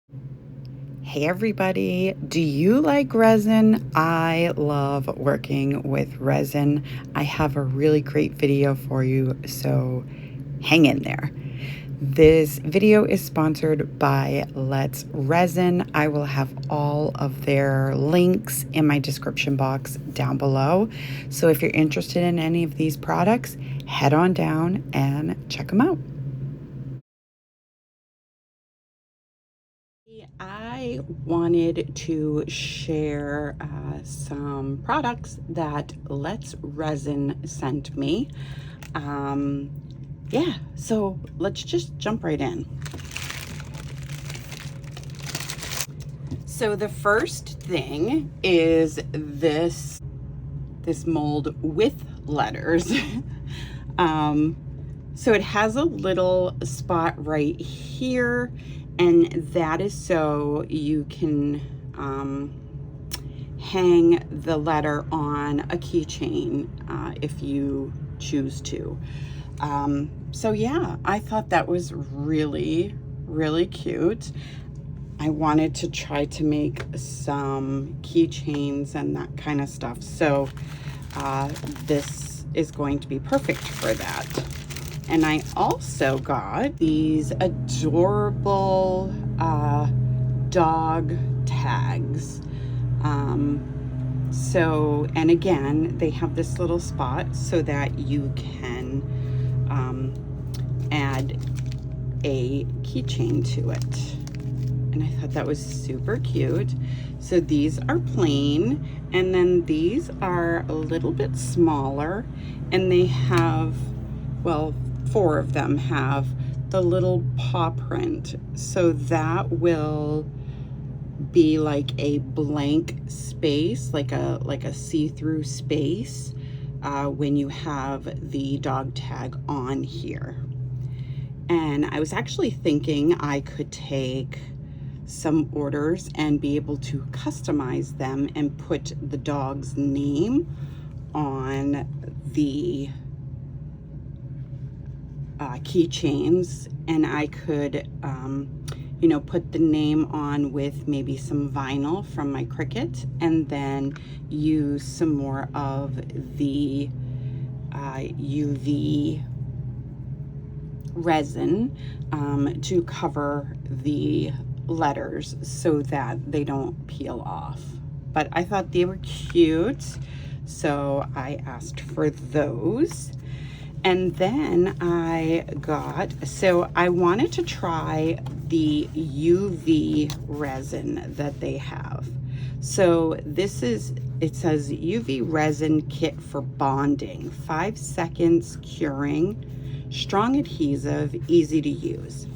Hey everybody, do you like resin? I love working with resin. I have a really great video for you, so hang in there. This video is sponsored by Let's Resin. I will have all of their links in my description box down below. So if you're interested in any of these products, head on down and check them out. I wanted to share some products that Let's Resin sent me. Yeah, so let's just jump right in. So the first thing is this mold with letters. So it has a little spot right here, and that is so you can hang the letter on a keychain if you choose to. So yeah, I thought that was really, really cute. I wanted to try to make some keychains and that kind of stuff. So this is going to be perfect for that. And I also got these adorable dog tags. And again, they have this little spot so that you can add a keychain to it. And I thought that was super cute. So these are plain, and then these are a little bit smaller, and they have, well, 4 of them have the little paw print. So that will be like a blank space, like a see-through space when you have the dog tag on here. And I was actually thinking I could take some orders and be able to customize them and put the dog's name on the keychains, and I could you know, put the name on with maybe some vinyl from my Cricut, and then use some more of the UV resin to cover the letters so that they don't peel off. But I thought they were cute, so I asked for those. And then I wanted to try the UV resin that they have. So this is, it says UV resin kit for bonding, 5 seconds curing, strong adhesive, easy to use.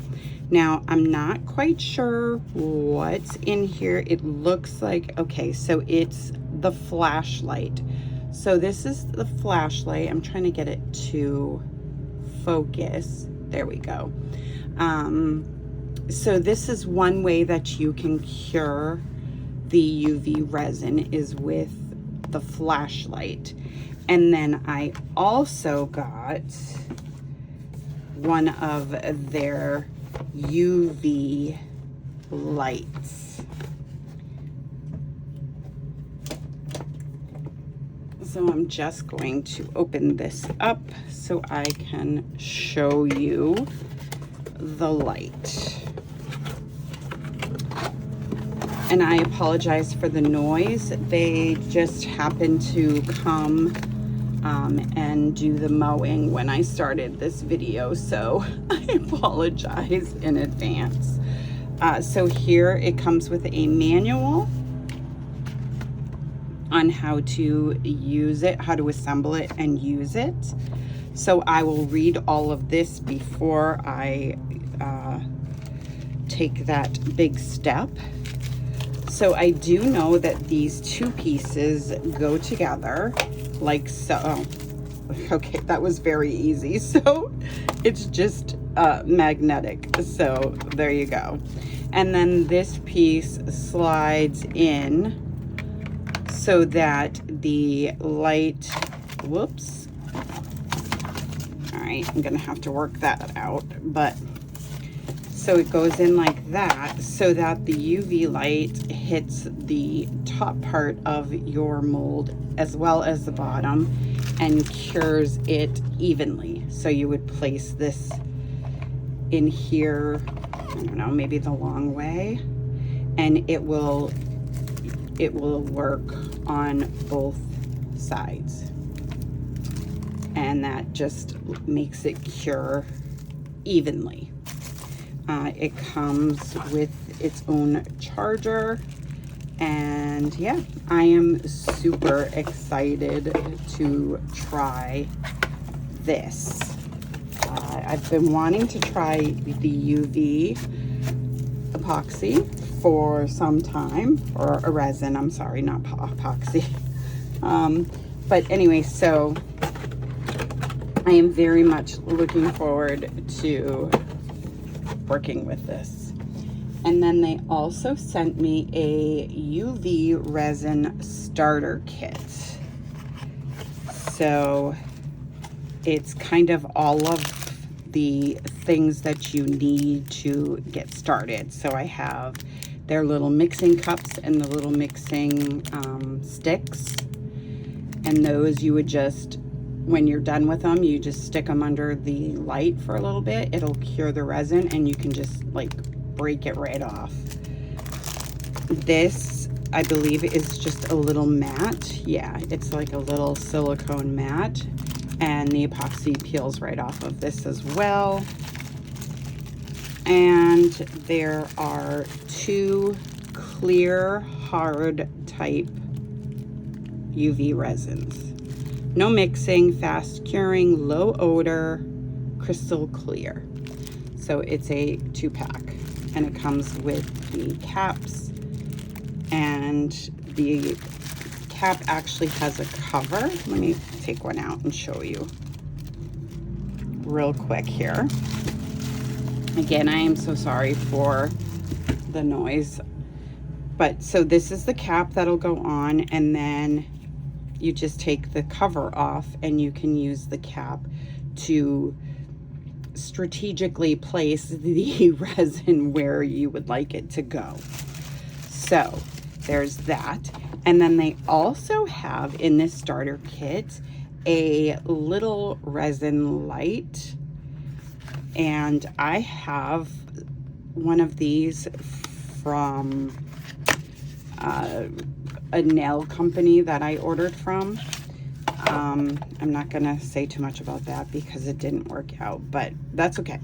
Now, I'm not quite sure what's in here. It looks like, okay, so it's the flashlight. So this is the flashlight. I'm trying to get it to focus. There we go. So this is one way that you can cure the UV resin, is with the flashlight. And then I also got one of their UV lights. So I'm just going to open this up so I can show you the light. And I apologize for the noise. They just happened to come and do the mowing when I started this video, so I apologize in advance. So here it comes with a manual on how to use it, how to assemble it and use it. So I will read all of this before I take that big step. So I do know that these 2 pieces go together like so. Oh, okay, that was very easy. So it's just magnetic. So there you go. And then this piece slides in so that the light, whoops. All right, I'm gonna have to work that out, but So it goes in like that so that the UV light hits the top part of your mold as well as the bottom and cures it evenly. So you would place this in here, I don't know, maybe the long way, and it will work on both sides. And that just makes it cure evenly. It comes with its own charger, and yeah, I am super excited to try this. I've been wanting to try the UV epoxy for some time, or a resin, I'm sorry, not epoxy. But anyway, so I am very much looking forward to working with this. And then they also sent me a UV resin starter kit. So it's kind of all of the things that you need to get started. So I have their little mixing cups and the little mixing sticks. And those you would just, when you're done with them, you just stick them under the light for a little bit. It'll cure the resin and you can just like break it right off. This, I believe, is just a little mat. Yeah, it's like a little silicone mat, and the epoxy peels right off of this as well. And there are 2 clear hard type UV resins. No mixing, fast curing, low odor, crystal clear. So it's a 2-pack, and it comes with the caps, and the cap actually has a cover. Let me take one out and show you real quick here. Again, I am so sorry for the noise, but so this is the cap that'll go on, and then you just take the cover off and you can use the cap to strategically place the resin where you would like it to go. So there's that. And then they also have in this starter kit a little resin light, and I have one of these from a nail company that I ordered from. I'm not gonna say too much about that because it didn't work out, but that's okay.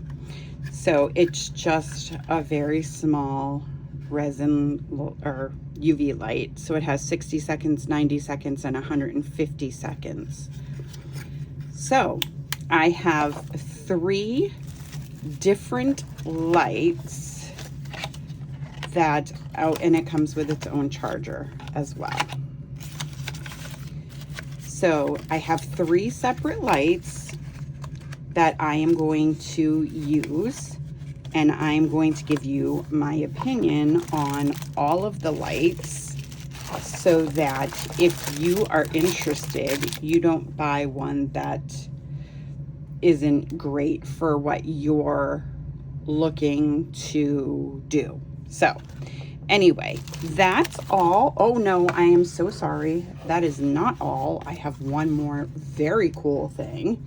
So it's just a very small resin or UV light. So it has 60 seconds, 90 seconds, and 150 seconds. So I have 3 different lights that out, and it comes with its own charger as well. So I have 3 separate lights that I am going to use, and I'm going to give you my opinion on all of the lights so that if you are interested, you don't buy one that isn't great for what you're looking to do. So anyway, that's all. Oh no, I am so sorry. That is not all. I have one more very cool thing.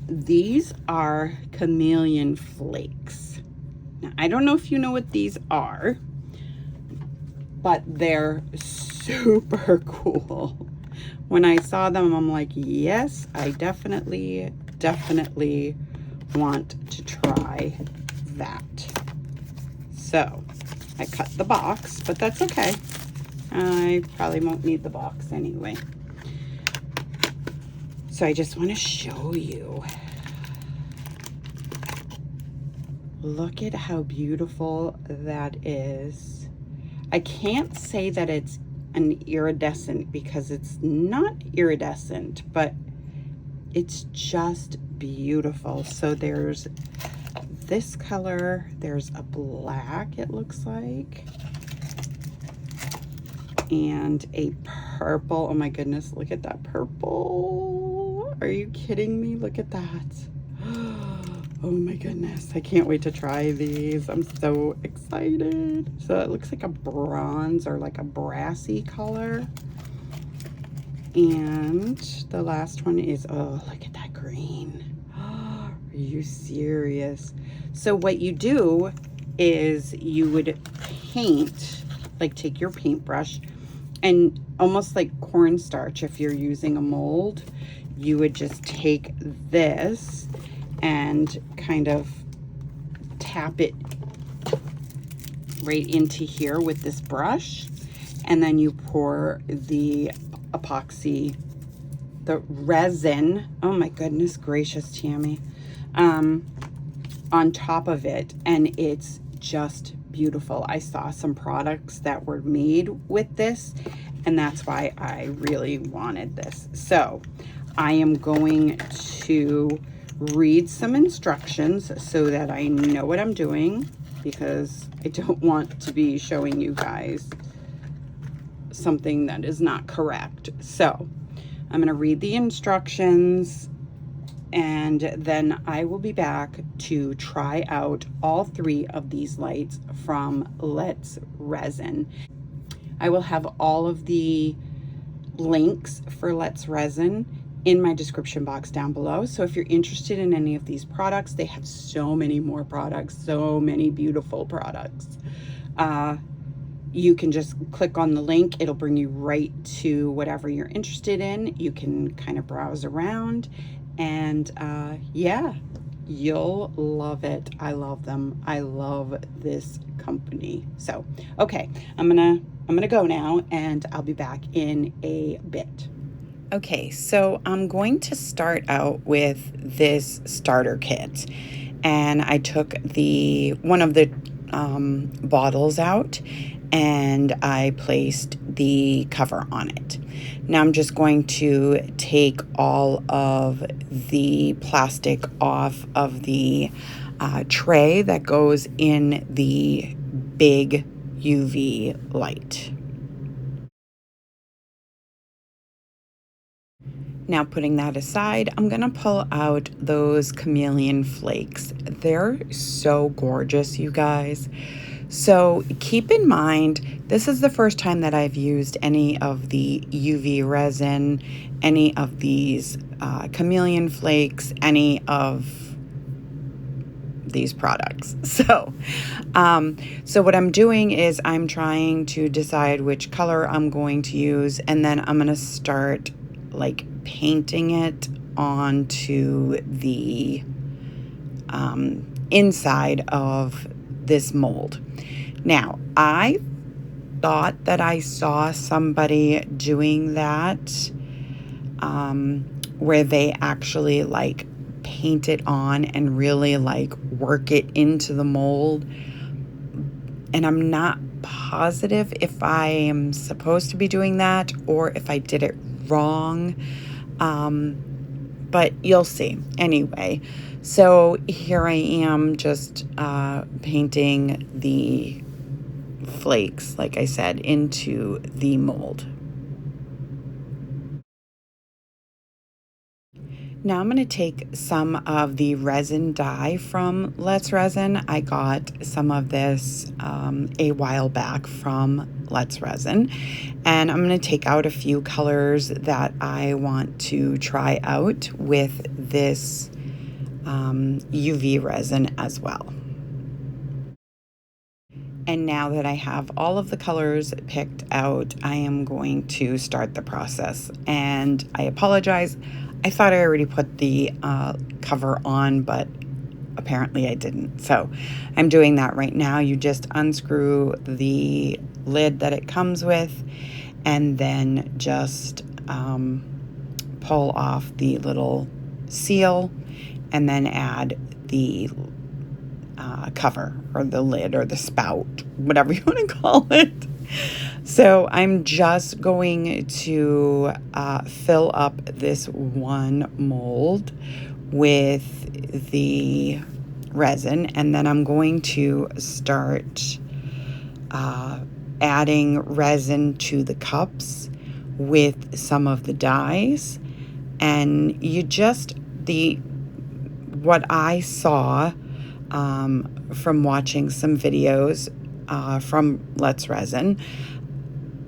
These are chameleon flakes. Now, I don't know if you know what these are, but they're super cool. When I saw them, I'm like, yes, I definitely want to try that. So I cut the box, but that's okay. I probably won't need the box anyway. So I just want to show you. Look at how beautiful that is. I can't say that it's an iridescent because it's not iridescent, but it's just beautiful. So there's this color, there's a black, it looks like, and a purple. Oh my goodness, look at that purple. Are you kidding me? Look at that. Oh my goodness, I can't wait to try these. I'm so excited. So it looks like a bronze or like a brassy color. And the last one is, oh, look at that green. Are you serious? So what you do is you would paint, like take your paintbrush and almost like cornstarch, if you're using a mold, you would just take this and kind of tap it right into here with this brush, and then you pour the epoxy, the resin, oh my goodness gracious, Tammy, on top of it, and it's just beautiful. I saw some products that were made with this, and that's why I really wanted this. So I am going to read some instructions so that I know what I'm doing, because I don't want to be showing you guys something that is not correct. So I'm going to read the instructions, and then I will be back to try out all 3 of these lights from Let's Resin. I will have all of the links for Let's Resin in my description box down below. So if you're interested in any of these products, they have so many more products, so many beautiful products. You can just click on the link. It'll bring you right to whatever you're interested in. You can kind of browse around, and yeah, you'll love it. I love them. I love this company. So, okay, I'm gonna go now, and I'll be back in a bit. Okay, so I'm going to start out with this starter kit, and I took one of the bottles out, and I placed the cover on it. Now I'm just going to take all of the plastic off of the tray that goes in the big UV light. Now, putting that aside, I'm gonna pull out those chameleon flakes. They're so gorgeous, you guys. So keep in mind, this is the first time that I've used any of the UV resin, any of these chameleon flakes, any of these products. So what I'm doing is I'm trying to decide which color I'm going to use, and then I'm gonna start like painting it onto the inside of this mold. Now, I thought that I saw somebody doing that where they actually like paint it on and really like work it into the mold. And I'm not positive if I am supposed to be doing that or if I did it wrong. But you'll see. Anyway, so here I am just painting the flakes, like I said, into the mold. Now I'm going to take some of the resin dye from Let's Resin. I got some of this a while back from Let's Resin, and I'm going to take out a few colors that I want to try out with this UV resin as well. And now that I have all of the colors picked out, I am going to start the process. And I apologize, I thought I already put the cover on, but apparently I didn't. So I'm doing that right now. You just unscrew the lid that it comes with, and then just pull off the little seal, and then add the cover or the lid or the spout, whatever you want to call it. So I'm just going to fill up this one mold with the resin, and then I'm going to start adding resin to the cups with some of the dyes. And you just, what I saw from watching some videos from Let's Resin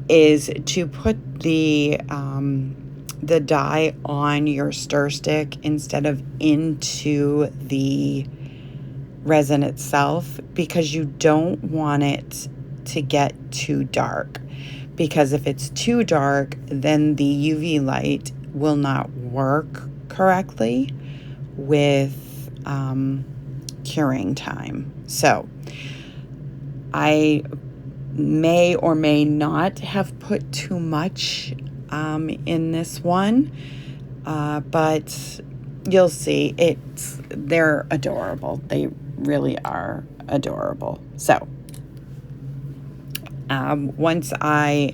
is to put the dye on your stir stick instead of into the resin itself, because you don't want it to get too dark, because if it's too dark, then the UV light will not work correctly with curing time. So I may or may not have put too much in this one, but you'll see. They're adorable. They really are adorable. So once I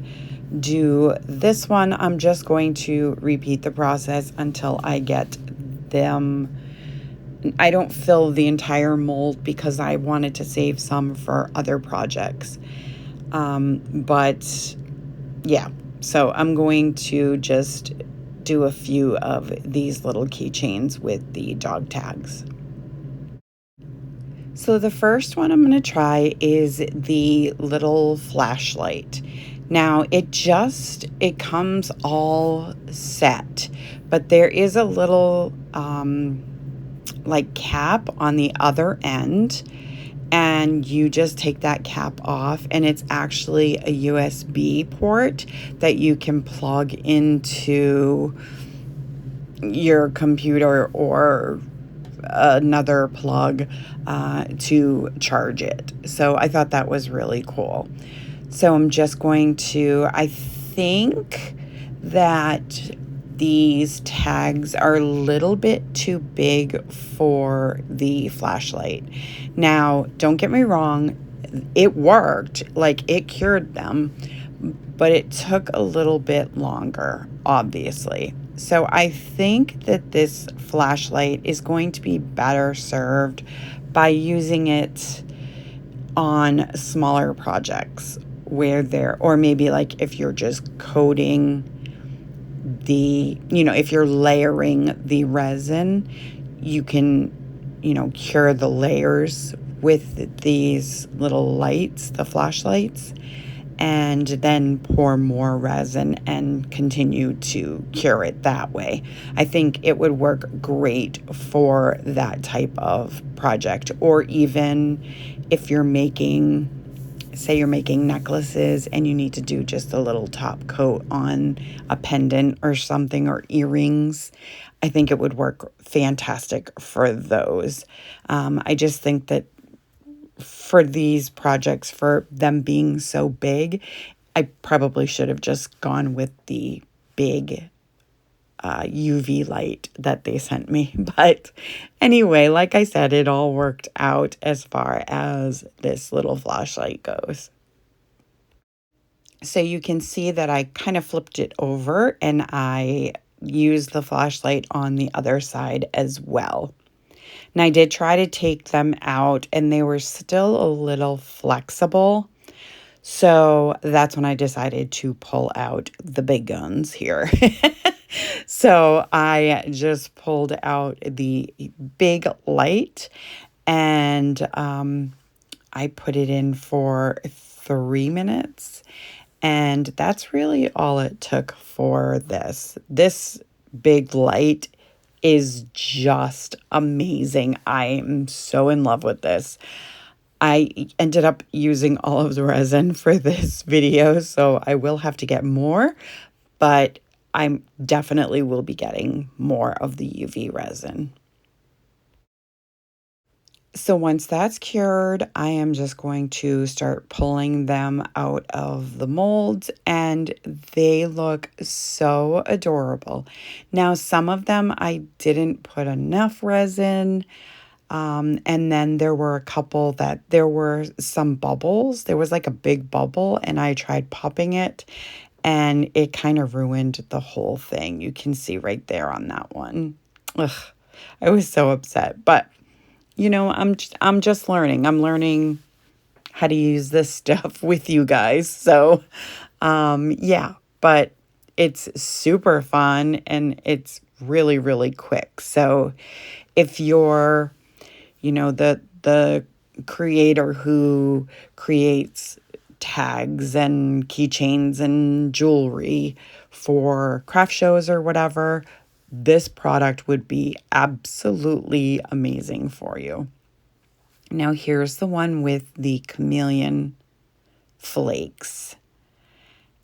do this one, I'm just going to repeat the process until I get them. I don't fill the entire mold because I wanted to save some for other projects. But yeah, so I'm going to just do a few of these little keychains with the dog tags. So the first one I'm going to try is the little flashlight. Now it comes all set, but there is a little like cap on the other end, and you just take that cap off, and it's actually a USB port that you can plug into your computer or another plug to charge it. So I thought that was really cool. So I'm just going to, I think that these tags are a little bit too big for the flashlight. Now, don't get me wrong, it worked, like it cured them, but it took a little bit longer, obviously. So I think that this flashlight is going to be better served by using it on smaller projects where or maybe like if you're just coating if you're layering the resin, you can, cure the layers with these little lights, the flashlights, and then pour more resin and continue to cure it that way. I think it would work great for that type of project, or even if you're making, say you're making necklaces and you need to do just a little top coat on a pendant or something, or earrings. I think it would work fantastic for those. I just think that for these projects, for them being so big, I probably should have just gone with the big UV light that they sent me. But anyway, like I said, it all worked out as far as this little flashlight goes. So you can see that I kind of flipped it over and I used the flashlight on the other side as well. And I did try to take them out and they were still a little flexible. So that's when I decided to pull out the big guns here. So I just pulled out the big light and I put it in for 3 minutes. And that's really all it took for this. This big light is just amazing. I am so in love with this. I ended up using all of the resin for this video, so I will have to get more, but I definitely will be getting more of the UV resin. So once that's cured, I am just going to start pulling them out of the molds, and they look so adorable. Now, some of them I didn't put enough resin, and then there were a couple that there were some bubbles. There was like a big bubble, and I tried popping it, and it kind of ruined the whole thing. You can see right there on that one. Ugh, I was so upset, but I'm just learning. I'm learning how to use this stuff with you guys. So, yeah, but it's super fun and it's really, really quick. So if you're, you know, the creator who creates tags and keychains and jewelry for craft shows or whatever, this product would be absolutely amazing for you. Now here's the one with the chameleon flakes.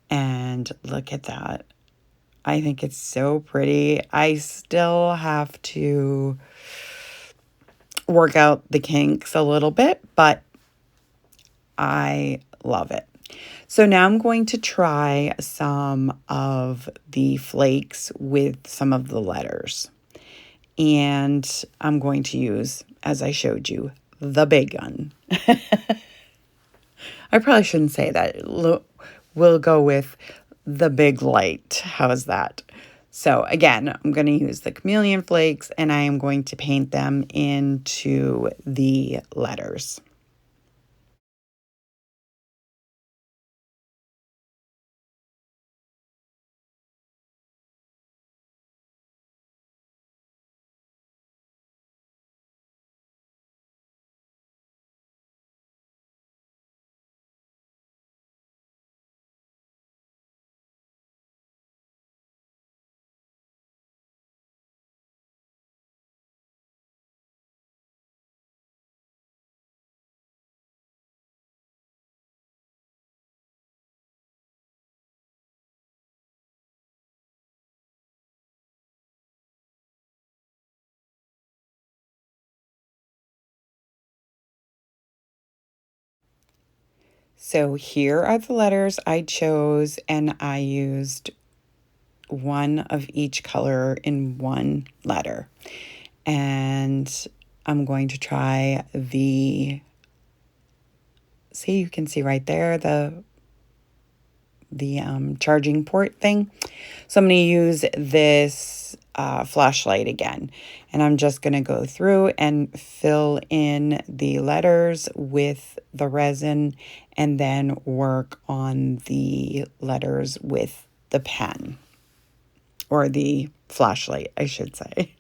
And look at that. I think it's so pretty. I still have to work out the kinks a little bit, but I love it. So now I'm going to try some of the flakes with some of the letters. And I'm going to use, as I showed you, the big gun. I probably shouldn't say that. We'll go with the big light. How's that? So again, I'm going to use the chameleon flakes and I am going to paint them into the letters. So here are the letters I chose, and I used one of each color in one letter. And I'm going to try the, see, you can see right there, the charging port thing. So I'm going to use this flashlight again. And I'm just going to go through and fill in the letters with the resin and then work on the letters with the pen. Or the flashlight, I should say.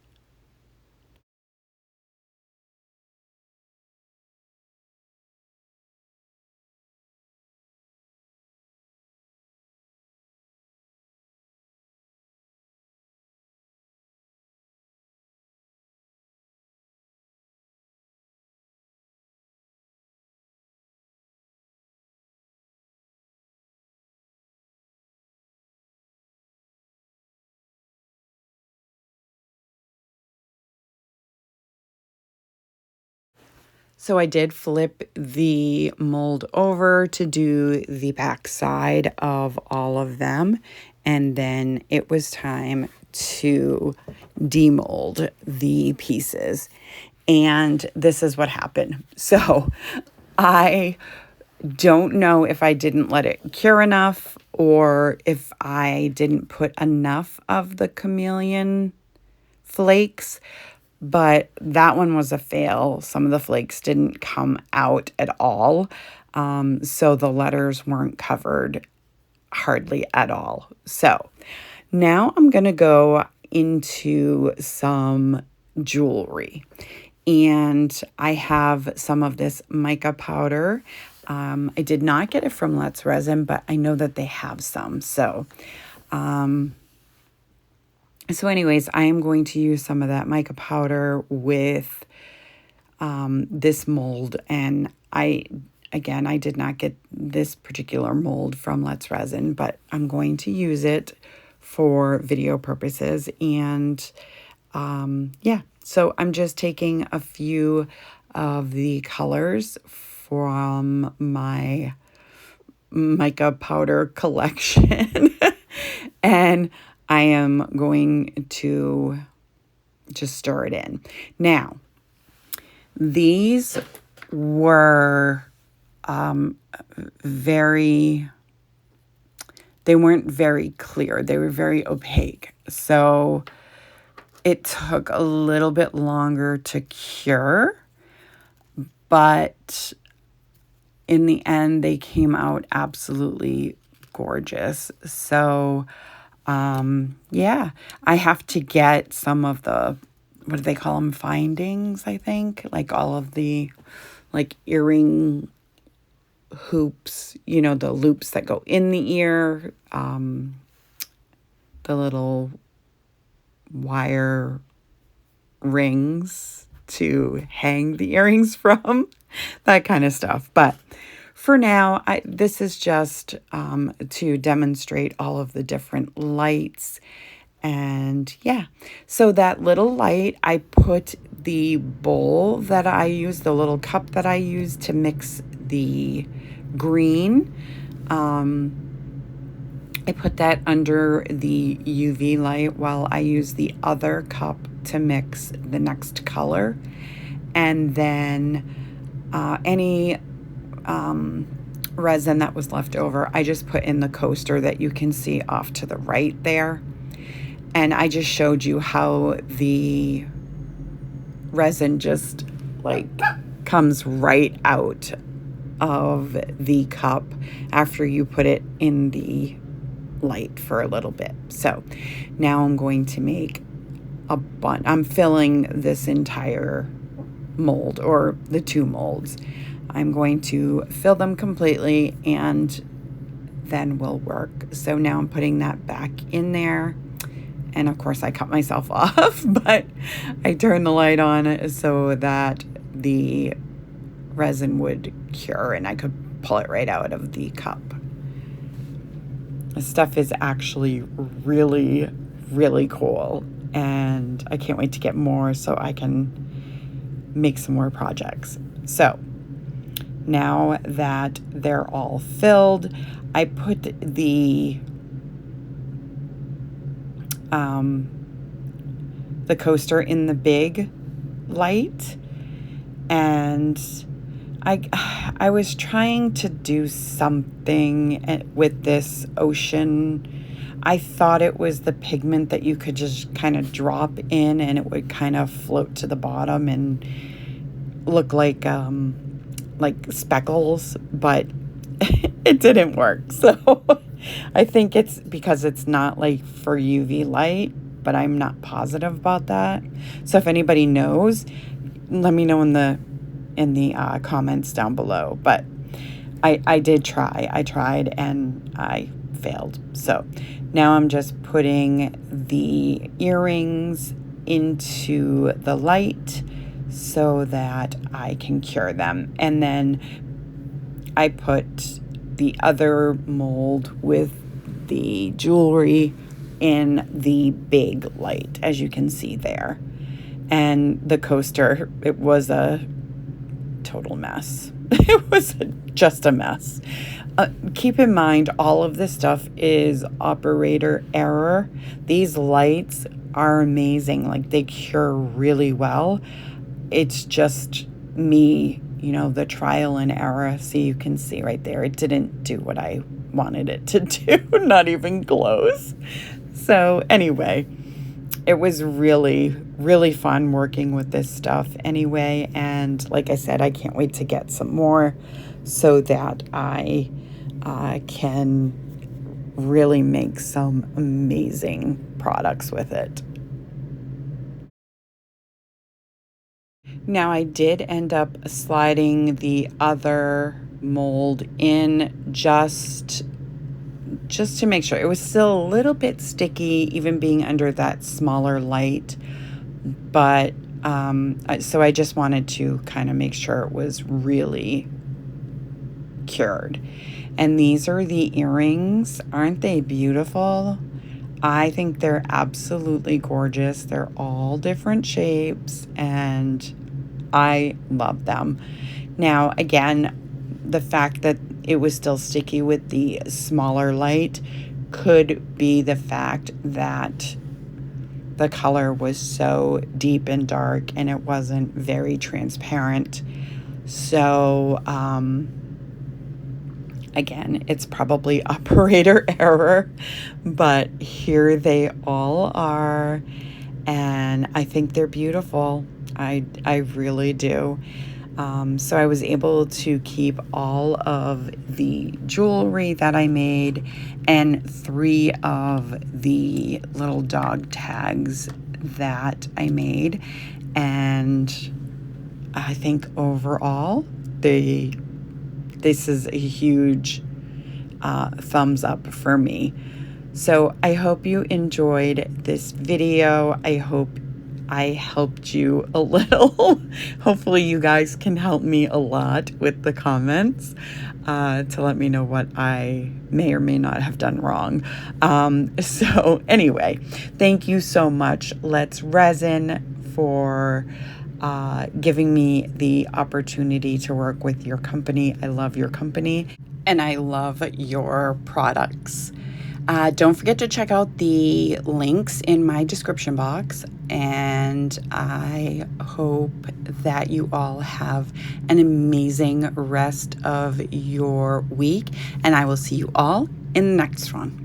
So I did flip the mold over to do the back side of all of them. And then it was time to demold the pieces. And this is what happened. So I don't know if I didn't let it cure enough or if I didn't put enough of the chameleon flakes, but that one was a fail. Some of the flakes didn't come out at all. So the letters weren't covered hardly at all. So now I'm going to go into some jewelry. And I have some of this mica powder. I did not get it from Let's Resin, but I know that they have some. So anyways, I am going to use some of that mica powder with this mold. And I did not get this particular mold from Let's Resin, but I'm going to use it for video purposes. And yeah, so I'm just taking a few of the colors from my mica powder collection and I am going to just stir it in. Now, these were they weren't very clear. They were very opaque. So it took a little bit longer to cure, but in the end, they came out absolutely gorgeous. So yeah, I have to get some of the what do they call them? Findings, I think. Like all of the like earring hoops, you know, the loops that go in the ear, the little wire rings to hang the earrings from, that kind of stuff. But for now, this is just to demonstrate all of the different lights. And yeah, so that little light, I put the bowl that I use, the little cup that I use to mix the green. I put that under the UV light while I use the other cup to mix the next color. And then any resin that was left over, I just put in the coaster that you can see off to the right there. And I just showed you how the resin just like comes right out of the cup after you put it in the light for a little bit. So now I'm going to make a bunch. I'm filling this entire mold, or the 2 molds. I'm going to fill them completely and then we'll work. So now I'm putting that back in there. And of course I cut myself off, but I turned the light on so that the resin would cure and I could pull it right out of the cup. This stuff is actually really, really cool. And I can't wait to get more so I can make some more projects. So now that they're all filled, I put the coaster in the big light, and I was trying to do something with this ocean. I thought it was the pigment that you could just kind of drop in and it would kind of float to the bottom and look like speckles, but it didn't work. So I think it's because it's not like for UV light, but I'm not positive about that. So if anybody knows, let me know in the comments down below. But I did try. I tried and I failed. So now I'm just putting the earrings into the light so that I can cure them. And then I put the other mold with the jewelry in the big light, as you can see there. And the coaster, it was a total mess. It was just a mess. Keep in mind, all of this stuff is operator error. These lights are amazing. Like, they cure really well. It's just me, you know, the trial and error. So you can see right there, it didn't do what I wanted it to do, not even close. So anyway, it was really, really fun working with this stuff anyway. And like I said, I can't wait to get some more so that I can really make some amazing products with it. Now, I did end up sliding the other mold in just to make sure. It was still a little bit sticky, even being under that smaller light. But so I just wanted to kind of make sure it was really cured. And these are the earrings. Aren't they beautiful? I think they're absolutely gorgeous. They're all different shapes and I love them. Now, again, the fact that it was still sticky with the smaller light could be the fact that the color was so deep and dark and it wasn't very transparent. So, again, it's probably operator error, but here they all are, and I think they're beautiful. I really do. So I was able to keep all of the jewelry that I made and 3 of the little dog tags that I made, and I think overall this is a huge thumbs up for me. So I hope you enjoyed this video. I hope I helped you a little. Hopefully you guys can help me a lot with the comments to let me know what I may or may not have done wrong. So anyway, thank you so much, Let's Resin, for giving me the opportunity to work with your company. I love your company and I love your products. Don't forget to check out the links in my description box, and I hope that you all have an amazing rest of your week, and I will see you all in the next one.